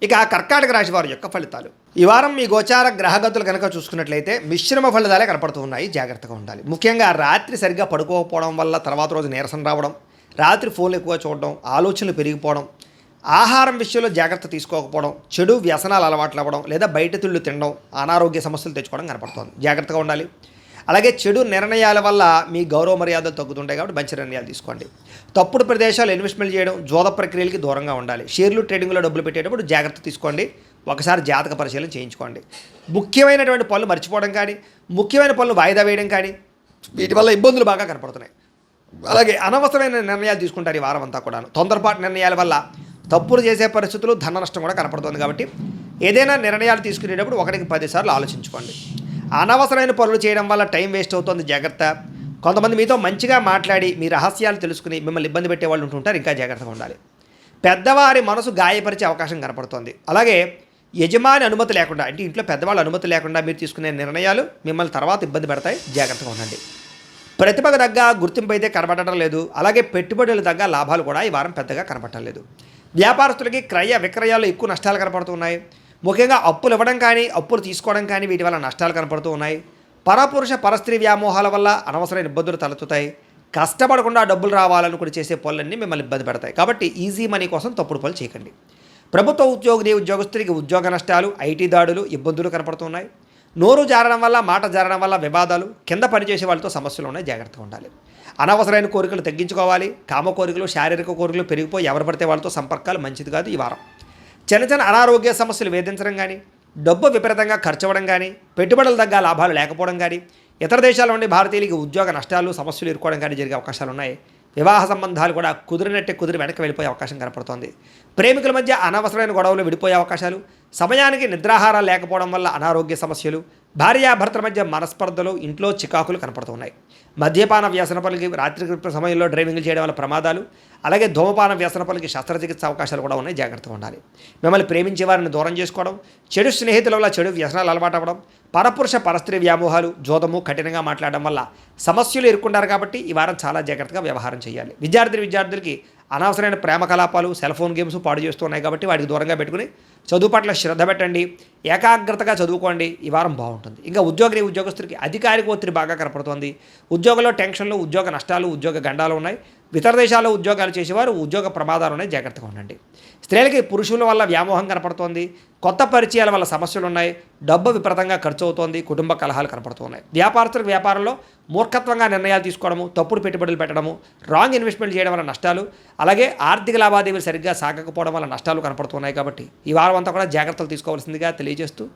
ఇక కర్కాటక రాశి వారి యొక్క ఫలితాలు. ఈ వారం మీ గోచార గ్రహగతులు కనుక చూసుకున్నట్లయితే మిశ్రమ ఫలితాలే కనపడుతూ ఉన్నాయి. జాగ్రత్తగా ఉండాలి. ముఖ్యంగా రాత్రి సరిగ్గా పడుకోకపోవడం వల్ల తర్వాత రోజు నీరసం రావడం, రాత్రి ఫోన్లు ఎక్కువ చూడడం, ఆలోచనలు పెరిగిపోవడం, ఆహారం విషయంలో జాగ్రత్త తీసుకోకపోవడం, చెడు వ్యసనాలు అలవాట్లు అవ్వడం, లేదా బయట తిళ్ళు తినడం, అనారోగ్య సమస్యలు తెచ్చుకోవడం కనపడుతుంది. జాగ్రత్తగా ఉండాలి. అలాగే చెడు నిర్ణయాల వల్ల మీ గౌరవ మర్యాదలు తగ్గుతుంటాయి కాబట్టి మంచి నిర్ణయాలు తీసుకోండి. తప్పుడు ప్రదేశాలు ఇన్వెస్ట్మెంట్ చేయడం, జోద ప్రక్రియలకి దూరంగా ఉండాలి. షేర్లు ట్రేడింగ్లో డబ్బులు పెట్టేటప్పుడు జాగ్రత్త తీసుకోండి. ఒకసారి జాతక పరిశీలన చేయించుకోండి. ముఖ్యమైనటువంటి పనులు మర్చిపోవడం కానీ, ముఖ్యమైన పనులు వాయిదా వేయడం కానీ, వీటి వల్ల ఇబ్బందులు బాగా కనపడుతున్నాయి. అలాగే అనవసరమైన నిర్ణయాలు తీసుకుంటారు ఈ వారం అంతా కూడా. తొందరపాటు నిర్ణయాల వల్ల తప్పులు చేసే పరిస్థితులు, ధన నష్టం కూడా కనపడుతుంది. కాబట్టి ఏదైనా నిర్ణయాలు తీసుకునేటప్పుడు 1కి 10 సార్లు ఆలోచించుకోండి. అనవసరమైన పనులు చేయడం వల్ల టైం వేస్ట్ అవుతుంది. జాగ్రత్త. కొంతమంది మీతో మంచిగా మాట్లాడి మీ రహస్యాలు తెలుసుకుని మిమ్మల్ని ఇబ్బంది పెట్టే వాళ్ళు ఉంటుంటారు. ఇంకా జాగ్రత్తగా ఉండాలి. పెద్దవారి మనసు గాయపరిచే అవకాశం కనపడుతుంది. అలాగే యజమాని అనుమతి లేకుండా, అంటే ఇంట్లో పెద్దవాళ్ళ అనుమతి లేకుండా మీరు తీసుకునే నిర్ణయాలు మిమ్మల్ని తర్వాత ఇబ్బంది పెడతాయి. జాగ్రత్తగా ఉండండి. ప్రతిభకు తగ్గ గుర్తింపు అయితే కనపడటం లేదు. అలాగే పెట్టుబడులు తగ్గ లాభాలు కూడా ఈ వారం పెద్దగా కనపడటం లేదు. వ్యాపారస్తులకి క్రయ విక్రయాల్లో ఎక్కువ నష్టాలు కనపడుతున్నాయి. ముఖ్యంగా అప్పులు ఇవ్వడం కానీ, అప్పులు తీసుకోవడం కానీ వీటి వల్ల నష్టాలు కనపడుతూ ఉన్నాయి. పరపురుష పరస్త్రీ వ్యామోహాల వల్ల అనవసరమైన ఇబ్బందులు తలెత్తుతాయి. కష్టపడకుండా డబ్బులు రావాలనుకుని చేసే పనులన్నీ మిమ్మల్ని ఇబ్బంది పెడతాయి. కాబట్టి ఈజీ మనీ కోసం తప్పుడు పనులు చేయకండి. ప్రభుత్వ ఉద్యోగస్తులకి ఉద్యోగ నష్టాలు, ఐటీ దాడులు, ఇబ్బందులు కనపడుతున్నాయి. నోరు జారడం వల్ల, మాట జారడం వల్ల వివాదాలు, కింద పనిచేసే వాళ్ళతో సమస్యలు ఉన్నాయి. జాగ్రత్తగా ఉండాలి. అనవసరమైన కోరికలు తగ్గించుకోవాలి. కామ కోరికలు, శారీరక కోరికలు పెరిగిపోయి ఎవరు పడితే వాళ్ళతో సంపర్కాలు మంచిది కాదు. ఈ వారం చిన్న అనారోగ్య సమస్యలు వేధించడం కానీ, డబ్బు విపరీతంగా ఖర్చు అవ్వడం కానీ, పెట్టుబడుల తగ్గ లాభాలు లేకపోవడం కానీ, ఇతర దేశాల నుండి భారతీయులకి ఉద్యోగ నష్టాలు, సమస్యలు ఎదుర్కోవడం కానీ జరిగే అవకాశాలు ఉన్నాయి. వివాహ సంబంధాలు కూడా కుదిరి వెనక్కి వెళ్ళిపోయే అవకాశం కనపడుతోంది. ప్రేమికుల మధ్య అనవసరమైన గొడవలు విడిపోయే అవకాశాలు, సమయానికి నిద్రాహారాలు లేకపోవడం వల్ల అనారోగ్య సమస్యలు, భార్యాభర్తల మధ్య మనస్పర్ధలు, ఇంట్లో చికాకులు కనపడుతున్నాయి. మద్యపాన వ్యసన పనులకి, రాత్రి సమయంలో డ్రైవింగ్ చేయడం వల్ల ప్రమాదాలు, అలాగే ధూమపాన వ్యసన పనులకి శస్త్రచికిత్స అవకాశాలు కూడా ఉన్నాయి. జాగ్రత్తగా ఉండాలి. మిమ్మల్ని ప్రేమించే వారిని దూరం చేసుకోవడం, చెడు స్నేహితుల వల్ల చెడు వ్యసనాలు అలవాటు అవ్వడం, పరపురుష పరస్త్రీ వ్యామోహాలు, జోదము, కఠినంగా మాట్లాడడం వల్ల సమస్యలు ఎదుర్కొంటారు. కాబట్టి ఈ వారం చాలా జాగ్రత్తగా వ్యవహారం చేయాలి. విద్యార్థులకి అనవసరమైన ప్రేమ కలాపాలు, సెల్ ఫోన్ గేమ్స్ పాడు చేస్తున్నాయి. కాబట్టి వాటికి దూరంగా పెట్టుకుని చదువు పట్ల శ్రద్ధ పెట్టండి. ఏకాగ్రతగా చదువుకోండి. ఈ వారం బాగుంటుంది. ఇంకా ఉద్యోగస్తులకి అధికారిక ఒత్తిడి బాగా కనపడుతుంది. ఉద్యోగంలో టెన్షన్లు, ఉద్యోగ నష్టాలు, ఉద్యోగ గండాలు ఉన్నాయి. ఇతర దేశాల్లో ఉద్యోగాలు చేసేవారు ఉద్యోగ ప్రమాదాలు ఉన్నాయి. జాగ్రత్తగా ఉండండి. స్త్రీలకి పురుషుల వల్ల వ్యామోహం కనపడుతోంది. కొత్త పరిచయాల వల్ల సమస్యలు ఉన్నాయి. డబ్బు విపరీతంగా ఖర్చు అవుతోంది. కుటుంబ కలహాలు కనపడుతున్నాయి. వ్యాపారస్తులకు వ్యాపారంలో మూర్ఖత్వంగా నిర్ణయాలు తీసుకోవడము, తప్పుడు పెట్టుబడులు పెట్టడము, రాంగ్ ఇన్వెస్ట్మెంట్ చేయడం వల్ల నష్టాలు, అలాగే ఆర్థిక లావాదేవీలు సరిగ్గా సాగకపోవడం వల్ల నష్టాలు కనపడుతున్నాయి. కాబట్టి ఈ వారం అంతా కూడా జాగ్రత్తలు తీసుకోవాల్సిందిగా తెలియజేస్తూ